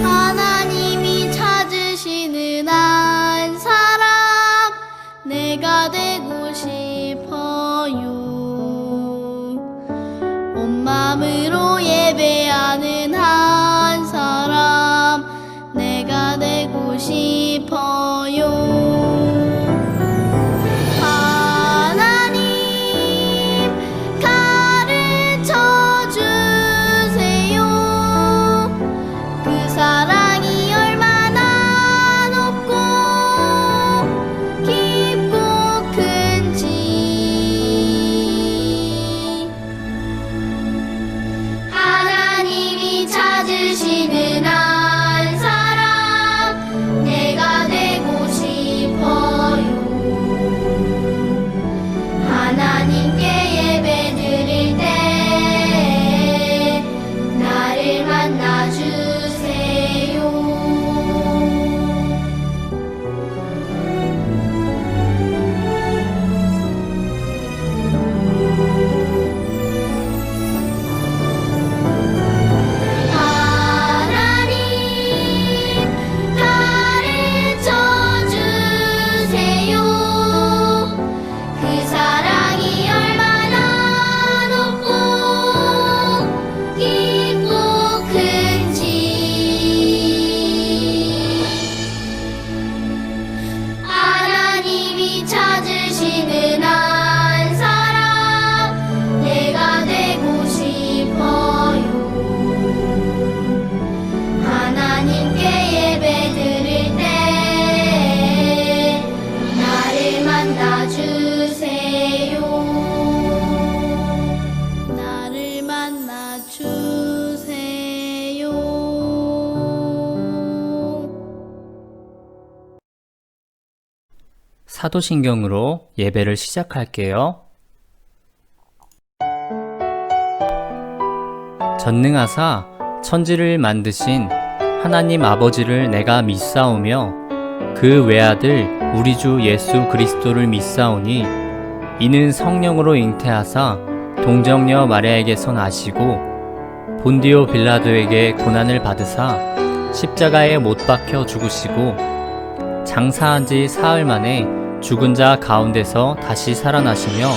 하나님이 찾으시는 한 사람 내가 되고 싶어요. 온 마음으로 예배하는 한 사람 내가 되고 싶어요. 하나님 가르쳐 주세요. 그 사랑이 얼마나 높고 깊고 큰지. 하나님이 찾으시는 한 사람 내가 되고 싶어요. 하나님께 예배 드릴 때 나를 만나주세요. 하나님 가르쳐 주세요. 그 사랑이 얼마나 높고 깊고 큰지. 하나님이 찾으시는 한 사람 내가 되고 싶어요. 하나님께 예배 드릴 때 나를 만나주세요. 나를 만나주세요. 사도신경으로 예배를 시작할게요. 전능하사 천지를 만드신 하나님 아버지를 내가 믿사오며 그 외아들 우리 주 예수 그리스도를 믿사오니 이는 성령으로 잉태하사 동정녀 마리아에게서 나시고 본디오 빌라도에게 고난을 받으사 십자가에 못 박혀 죽으시고 장사한 지 사흘 만에 죽은 자 가운데서 다시 살아나시며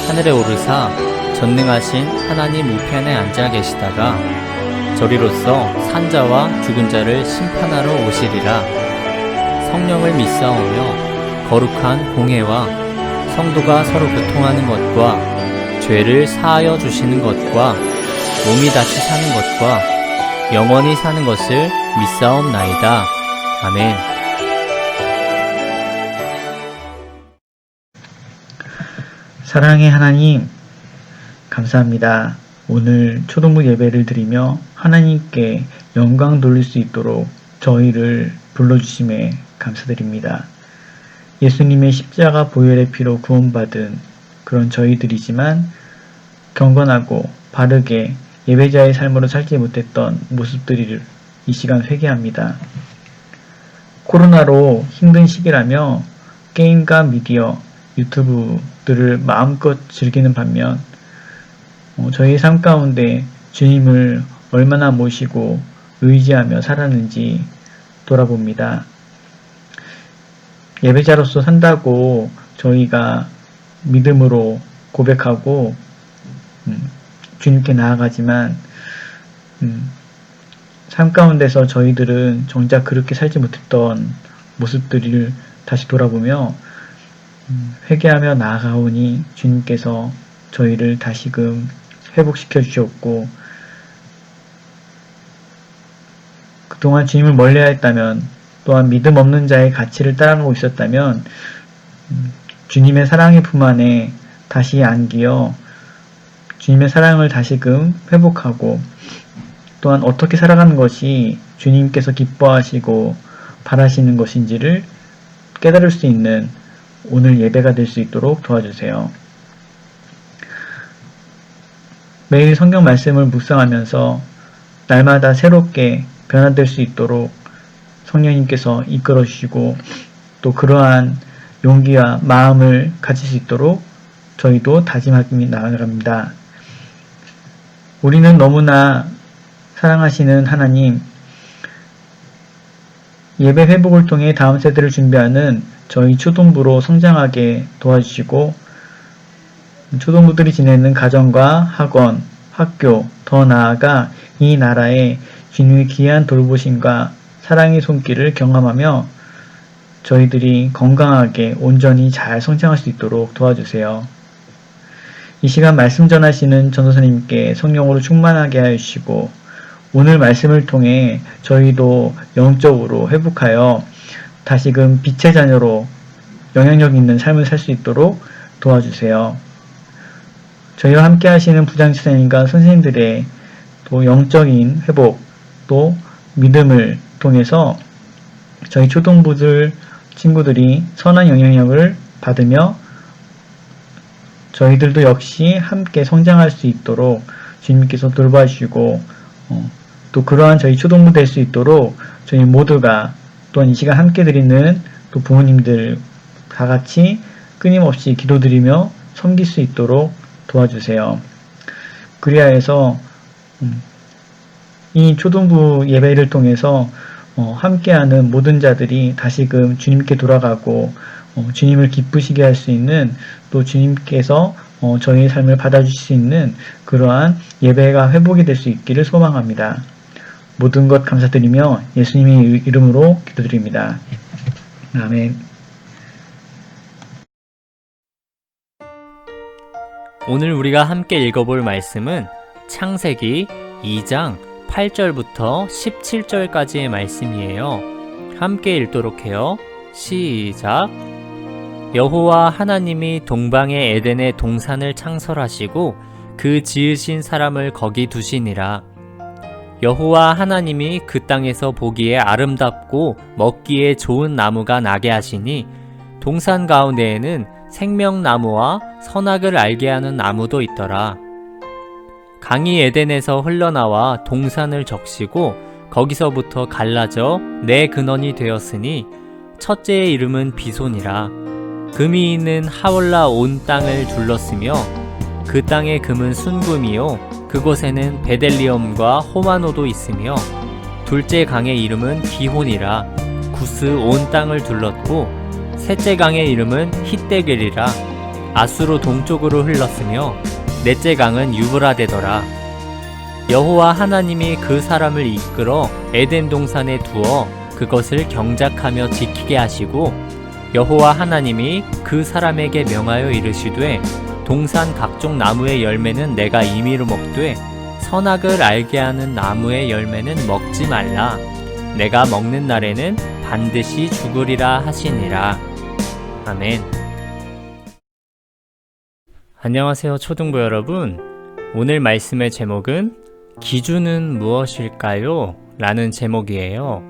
하늘에 오르사 전능하신 하나님 우편에 앉아 계시다가 저리로서 산자와 죽은 자를 심판하러 오시리라. 성령을 믿사오며 거룩한 공회와 성도가 서로 교통하는 것과 죄를 사하여 주시는 것과 몸이 다시 사는 것과 영원히 사는 것을 믿사옵나이다. 아멘. 사랑의 하나님, 감사합니다. 오늘 초동부 예배를 드리며 하나님께 영광 돌릴 수 있도록 저희를 불러주심에 감사드립니다. 예수님의 십자가 보혈의 피로 구원받은 그런 저희들이지만 경건하고 바르게 예배자의 삶으로 살지 못했던 모습들을 이 시간 회개합니다. 코로나로 힘든 시기라며 게임과 미디어, 유튜브들을 마음껏 즐기는 반면 저희의 삶 가운데 주님을 얼마나 모시고 의지하며 살았는지 돌아봅니다. 예배자로서 산다고 저희가 믿음으로 고백하고 주님께 나아가지만 삶 가운데서 저희들은 정작 그렇게 살지 못했던 모습들을 다시 돌아보며 회개하며 나아가오니 주님께서 저희를 다시금 회복시켜 주셨고, 그동안 주님을 멀리하였다면, 또한 믿음 없는 자의 가치를 따라가고 있었다면 주님의 사랑의 품 안에 다시 안기어 주님의 사랑을 다시금 회복하고 또한 어떻게 살아가는 것이 주님께서 기뻐하시고 바라시는 것인지를 깨달을 수 있는 오늘 예배가 될 수 있도록 도와주세요. 매일 성경 말씀을 묵상하면서 날마다 새롭게 변화될 수 있도록 성령님께서 이끌어 주시고 또 그러한 용기와 마음을 가질 수 있도록 저희도 다짐하기 나아갑니다. 우리는 너무나 사랑하시는 하나님, 예배 회복을 통해 다음 세대를 준비하는 저희 초동부로 성장하게 도와주시고 초동부들이 지내는 가정과 학원, 학교, 더 나아가 이 나라에 주님의 귀한 돌보심과 사랑의 손길을 경험하며 저희들이 건강하게 온전히 잘 성장할 수 있도록 도와주세요. 이 시간 말씀 전하시는 전도사님께 성령으로 충만하게 하여 주시고 오늘 말씀을 통해 저희도 영적으로 회복하여 다시금 빛의 자녀로 영향력 있는 삶을 살 수 있도록 도와주세요. 저희와 함께 하시는 부장지사님과 선생님들의 또 영적인 회복 또 믿음을 통해서 저희 초동부들 친구들이 선한 영향력을 받으며 저희들도 역시 함께 성장할 수 있도록 주님께서 돌봐주시고 또 그러한 저희 초동부 될 수 있도록 저희 모두가 또한 이 시간 함께 드리는 또 부모님들 다 같이 끊임없이 기도드리며 섬길 수 있도록 도와주세요. 그리하여서 이 초동부 예배를 통해서 함께하는 모든 자들이 다시금 주님께 돌아가고 주님을 기쁘시게 할 수 있는 또 주님께서 저희의 삶을 받아주실 수 있는 그러한 예배가 회복이 될 수 있기를 소망합니다. 모든 것 감사드리며 예수님의 이름으로 기도드립니다. 아멘. 오늘 우리가 함께 읽어볼 말씀은 창세기 2장 8절부터 17절까지의 말씀이에요. 함께 읽도록 해요. 시작. 여호와 하나님이 동방의 에덴의 동산을 창설하시고 그 지으신 사람을 거기 두시니라. 여호와 하나님이 그 땅에서 보기에 아름답고 먹기에 좋은 나무가 나게 하시니 동산 가운데에는 생명나무와 선악을 알게 하는 나무도 있더라. 강이 에덴에서 흘러나와 동산을 적시고 거기서부터 갈라져 네 근원이 되었으니 첫째의 이름은 비손이라. 금이 있는 하월라 온 땅을 둘렀으며 그 땅의 금은 순금이요 그곳에는 베델리엄과 호마노도 있으며 둘째 강의 이름은 기혼이라. 구스 온 땅을 둘렀고 셋째 강의 이름은 히데겔이라. 아수로 동쪽으로 흘렀으며 넷째 강은 유브라데더라. 여호와 하나님이 그 사람을 이끌어 에덴 동산에 두어 그것을 경작하며 지키게 하시고 여호와 하나님이 그 사람에게 명하여 이르시되 동산 각종 나무의 열매는 내가 임의로 먹되 선악을 알게 하는 나무의 열매는 먹지 말라. 내가 먹는 날에는 반드시 죽으리라 하시니라. 아멘. 안녕하세요, 초등부 여러분. 오늘 말씀의 제목은 기준은 무엇일까요? 라는 제목이에요.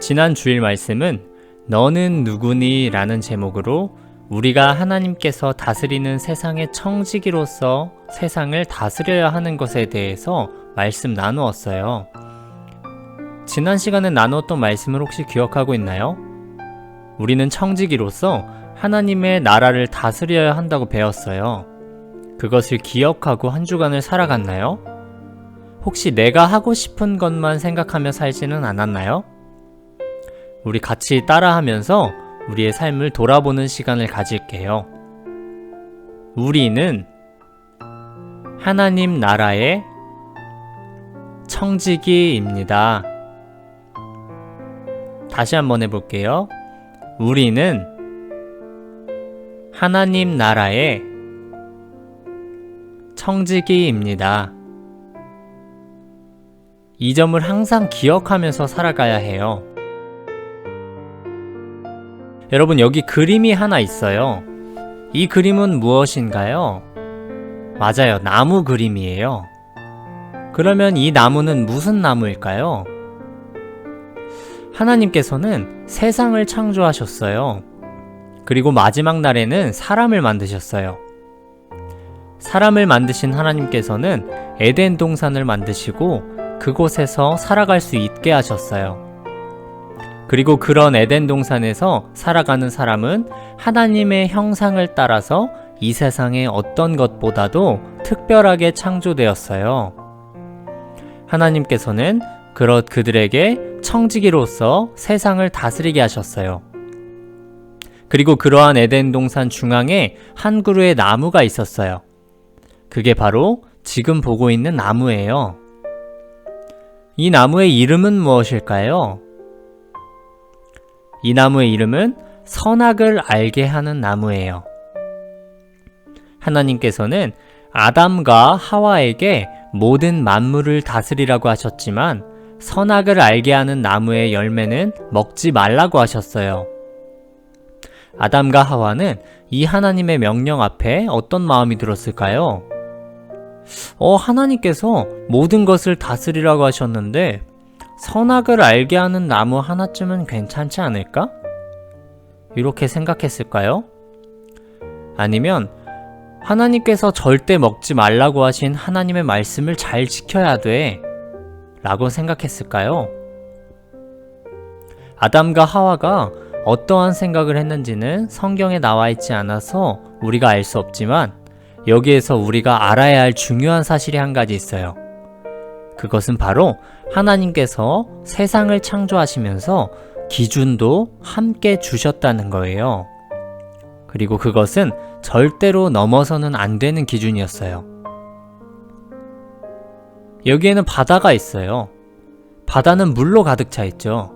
지난 주일 말씀은 너는 누구니? 라는 제목으로 우리가 하나님께서 다스리는 세상의 청지기로서 세상을 다스려야 하는 것에 대해서 말씀 나누었어요. 지난 시간에 나누었던 말씀을 혹시 기억하고 있나요? 우리는 청지기로서 하나님의 나라를 다스려야 한다고 배웠어요. 그것을 기억하고 한 주간을 살아갔나요? 혹시 내가 하고 싶은 것만 생각하며 살지는 않았나요? 우리 같이 따라하면서 우리의 삶을 돌아보는 시간을 가질게요. 우리는 하나님 나라의 청지기입니다. 다시 한번 해볼게요. 우리는 하나님 나라의 청지기입니다. 이 점을 항상 기억하면서 살아가야 해요. 여러분, 여기 그림이 하나 있어요. 이 그림은 무엇인가요? 맞아요. 나무 그림이에요. 그러면 이 나무는 무슨 나무일까요? 하나님께서는 세상을 창조하셨어요. 그리고 마지막 날에는 사람을 만드셨어요. 사람을 만드신 하나님께서는 에덴 동산을 만드시고 그곳에서 살아갈 수 있게 하셨어요. 그리고 그런 에덴 동산에서 살아가는 사람은 하나님의 형상을 따라서 이 세상의 어떤 것보다도 특별하게 창조되었어요. 하나님께서는 그들에게 청지기로서 세상을 다스리게 하셨어요. 그리고 그러한 에덴 동산 중앙에 한 그루의 나무가 있었어요. 그게 바로 지금 보고 있는 나무예요. 이 나무의 이름은 무엇일까요? 이 나무의 이름은 선악을 알게 하는 나무예요. 하나님께서는 아담과 하와에게 모든 만물을 다스리라고 하셨지만 선악을 알게 하는 나무의 열매는 먹지 말라고 하셨어요. 아담과 하와는 이 하나님의 명령 앞에 어떤 마음이 들었을까요? 하나님께서 모든 것을 다스리라고 하셨는데 선악을 알게 하는 나무 하나쯤은 괜찮지 않을까? 이렇게 생각했을까요? 아니면 하나님께서 절대 먹지 말라고 하신 하나님의 말씀을 잘 지켜야 돼 라고 생각했을까요? 아담과 하와가 어떠한 생각을 했는지는 성경에 나와 있지 않아서 우리가 알 수 없지만 여기에서 우리가 알아야 할 중요한 사실이 한 가지 있어요. 그것은 바로 하나님께서 세상을 창조하시면서 기준도 함께 주셨다는 거예요. 그리고 그것은 절대로 넘어서는 안 되는 기준이었어요. 여기에는 바다가 있어요. 바다는 물로 가득 차 있죠.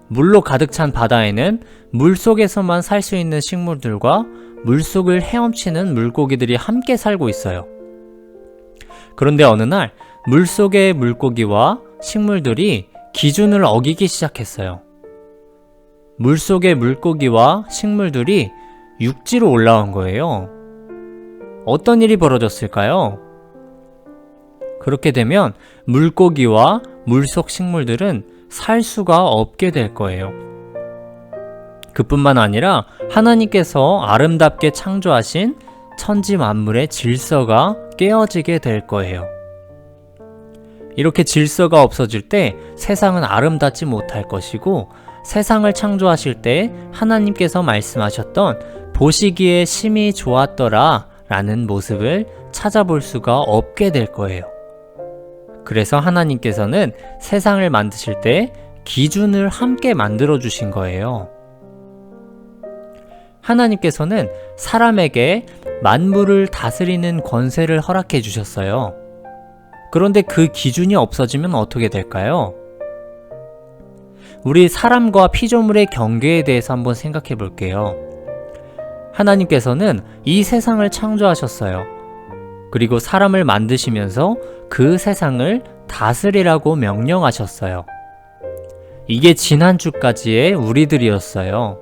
물로 가득 찬 바다에는 물속에서만 살 수 있는 식물들과 물속을 헤엄치는 물고기들이 함께 살고 있어요. 그런데 어느 날 물속의 물고기와 식물들이 기준을 어기기 시작했어요. 물속의 물고기와 식물들이 육지로 올라온 거예요. 어떤 일이 벌어졌을까요? 그렇게 되면 물고기와 물속 식물들은 살 수가 없게 될 거예요. 그뿐만 아니라 하나님께서 아름답게 창조하신 천지 만물의 질서가 깨어지게 될 거예요. 이렇게 질서가 없어질 때 세상은 아름답지 못할 것이고 세상을 창조하실 때 하나님께서 말씀하셨던 보시기에 심히 좋았더라 라는 모습을 찾아볼 수가 없게 될 거예요. 그래서 하나님께서는 세상을 만드실 때 기준을 함께 만들어 주신 거예요. 하나님께서는 사람에게 만물을 다스리는 권세를 허락해 주셨어요. 그런데 그 기준이 없어지면 어떻게 될까요? 우리 사람과 피조물의 경계에 대해서 한번 생각해 볼게요. 하나님께서는 이 세상을 창조하셨어요. 그리고 사람을 만드시면서 그 세상을 다스리라고 명령하셨어요. 이게 지난주까지의 우리들이었어요.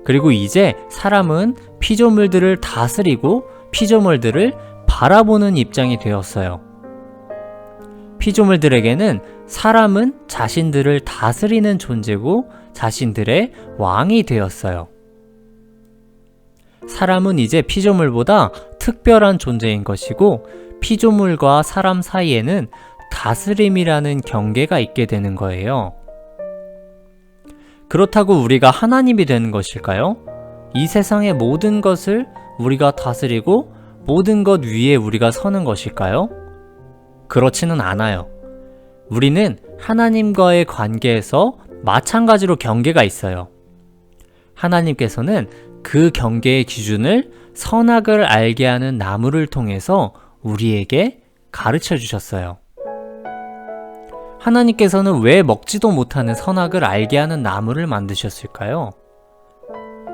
그리고 이제 사람은 피조물들을 다스리고 피조물들을 바라보는 입장이 되었어요. 피조물들에게는 사람은 자신들을 다스리는 존재고 자신들의 왕이 되었어요. 사람은 이제 피조물보다 특별한 존재인 것이고 피조물과 사람 사이에는 다스림이라는 경계가 있게 되는 거예요. 그렇다고 우리가 하나님이 되는 것일까요? 이 세상의 모든 것을 우리가 다스리고 모든 것 위에 우리가 서는 것일까요? 그렇지는 않아요. 우리는 하나님과의 관계에서 마찬가지로 경계가 있어요. 하나님께서는 그 경계의 기준을 선악을 알게 하는 나무를 통해서 우리에게 가르쳐 주셨어요. 하나님께서는 왜 먹지도 못하는 선악을 알게 하는 나무를 만드셨을까요?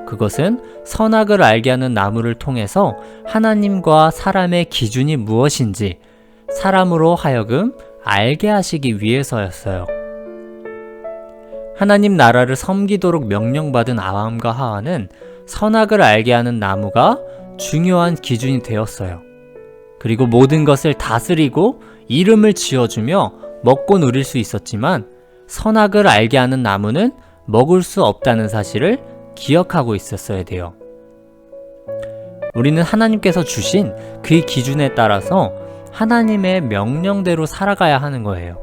그것은 선악을 알게 하는 나무를 통해서 하나님과 사람의 기준이 무엇인지 사람으로 하여금 알게 하시기 위해서였어요. 하나님 나라를 섬기도록 명령받은 아담과 하와는 선악을 알게 하는 나무가 중요한 기준이 되었어요. 그리고 모든 것을 다스리고 이름을 지어주며 먹고 누릴 수 있었지만 선악을 알게 하는 나무는 먹을 수 없다는 사실을 기억하고 있었어야 돼요. 우리는 하나님께서 주신 그 기준에 따라서 하나님의 명령대로 살아가야 하는 거예요.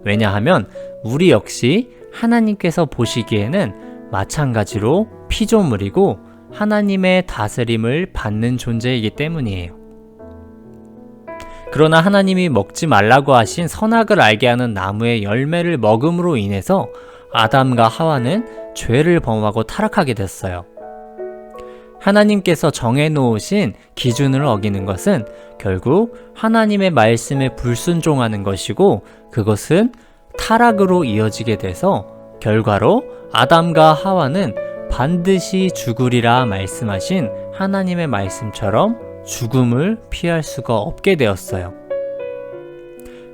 왜냐하면 우리 역시 하나님께서 보시기에는 마찬가지로 피조물이고 하나님의 다스림을 받는 존재이기 때문이에요. 그러나 하나님이 먹지 말라고 하신 선악을 알게 하는 나무의 열매를 먹음으로 인해서 아담과 하와는 죄를 범하고 타락하게 됐어요. 하나님께서 정해놓으신 기준을 어기는 것은 결국 하나님의 말씀에 불순종하는 것이고 그것은 타락으로 이어지게 돼서 결과로 아담과 하와는 반드시 죽으리라 말씀하신 하나님의 말씀처럼 죽음을 피할 수가 없게 되었어요.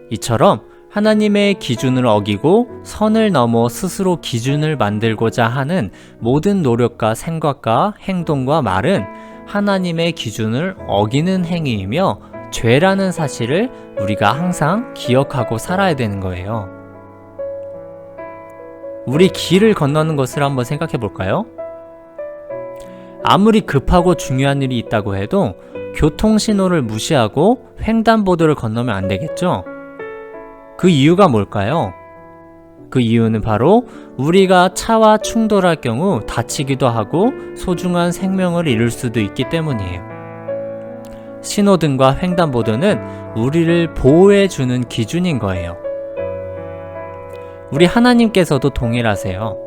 이처럼 하나님의 기준을 어기고 선을 넘어 스스로 기준을 만들고자 하는 모든 노력과 생각과 행동과 말은 하나님의 기준을 어기는 행위이며 죄라는 사실을 우리가 항상 기억하고 살아야 되는 거예요. 우리 길을 건너는 것을 한번 생각해 볼까요? 아무리 급하고 중요한 일이 있다고 해도 교통신호를 무시하고 횡단보도를 건너면 안 되겠죠? 그 이유가 뭘까요? 그 이유는 바로 우리가 차와 충돌할 경우 다치기도 하고 소중한 생명을 잃을 수도 있기 때문이에요. 신호등과 횡단보도는 우리를 보호해주는 기준인 거예요. 우리 하나님께서도 동일하세요.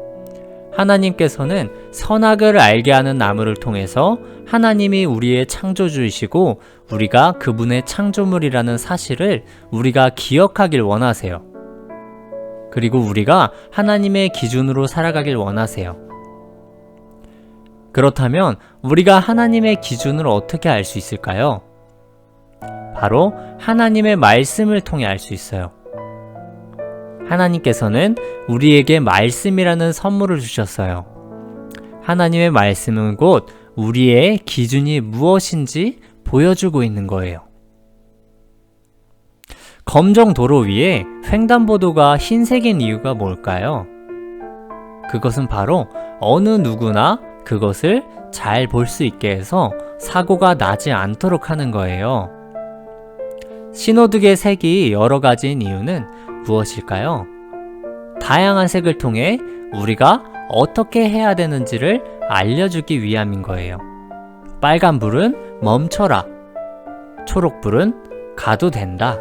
하나님께서는 선악을 알게 하는 나무를 통해서 하나님이 우리의 창조주이시고 우리가 그분의 창조물이라는 사실을 우리가 기억하길 원하세요. 그리고 우리가 하나님의 기준으로 살아가길 원하세요. 그렇다면 우리가 하나님의 기준을 어떻게 알 수 있을까요? 바로 하나님의 말씀을 통해 알 수 있어요. 하나님께서는 우리에게 말씀이라는 선물을 주셨어요. 하나님의 말씀은 곧 우리의 기준이 무엇인지 보여주고 있는 거예요. 검정 도로 위에 횡단보도가 흰색인 이유가 뭘까요? 그것은 바로 어느 누구나 그것을 잘 볼 수 있게 해서 사고가 나지 않도록 하는 거예요. 신호등의 색이 여러 가지인 이유는 무엇일까요? 다양한 색을 통해 우리가 어떻게 해야 되는지를 알려주기 위함인 거예요. 빨간불은 멈춰라. 초록불은 가도 된다.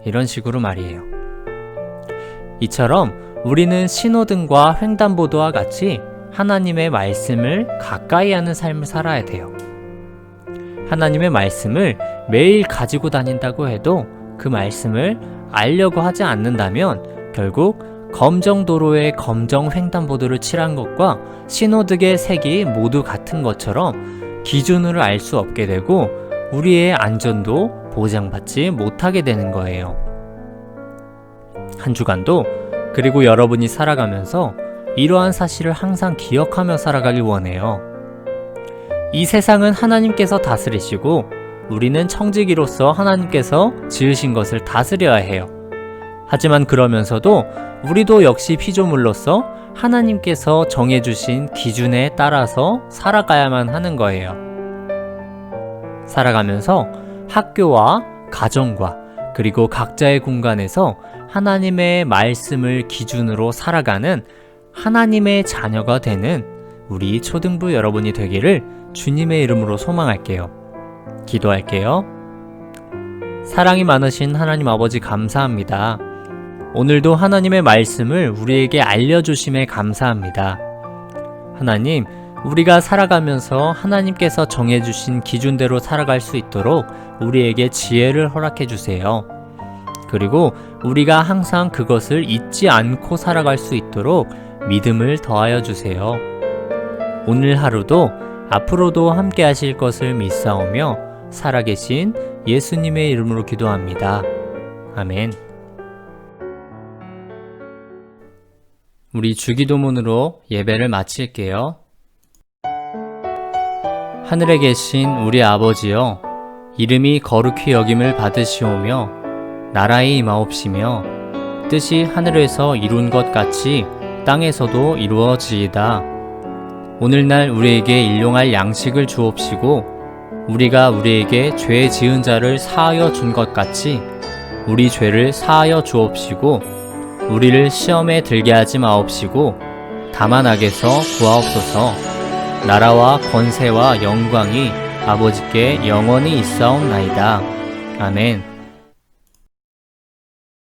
이런 식으로 말이에요. 이처럼 우리는 신호등과 횡단보도와 같이 하나님의 말씀을 가까이 하는 삶을 살아야 돼요. 하나님의 말씀을 매일 가지고 다닌다고 해도 그 말씀을 알려고 하지 않는다면 결국 검정 도로에 검정 횡단보도를 칠한 것과 신호등의 색이 모두 같은 것처럼 기준을 알 수 없게 되고 우리의 안전도 보장받지 못하게 되는 거예요. 한 주간도 그리고 여러분이 살아가면서 이러한 사실을 항상 기억하며 살아가길 원해요. 이 세상은 하나님께서 다스리시고 우리는 청지기로서 하나님께서 지으신 것을 다스려야 해요. 하지만 그러면서도 우리도 역시 피조물로서 하나님께서 정해주신 기준에 따라서 살아가야만 하는 거예요. 살아가면서 학교와 가정과 그리고 각자의 공간에서 하나님의 말씀을 기준으로 살아가는 하나님의 자녀가 되는 우리 초등부 여러분이 되기를 주님의 이름으로 소망할게요. 기도할게요. 사랑이 많으신 하나님 아버지 감사합니다. 오늘도 하나님의 말씀을 우리에게 알려주심에 감사합니다. 하나님, 우리가 살아가면서 하나님께서 정해주신 기준대로 살아갈 수 있도록 우리에게 지혜를 허락해 주세요. 그리고 우리가 항상 그것을 잊지 않고 살아갈 수 있도록 믿음을 더하여 주세요. 오늘 하루도 앞으로도 함께 하실 것을 믿사오며 살아계신 예수님의 이름으로 기도합니다. 아멘. 우리 주기도문으로 예배를 마칠게요. 하늘에 계신 우리 아버지여, 이름이 거룩히 여김을 받으시오며 나라의 임하옵시며 뜻이 하늘에서 이룬 것 같이 땅에서도 이루어지이다. 오늘날 우리에게 일용할 양식을 주옵시고 우리가 우리에게 죄 지은 자를 사하여 준 것 같이 우리 죄를 사하여 주옵시고 우리를 시험에 들게 하지 마옵시고 다만 악에서 구하옵소서. 나라와 권세와 영광이 아버지께 영원히 있사옵나이다. 아멘.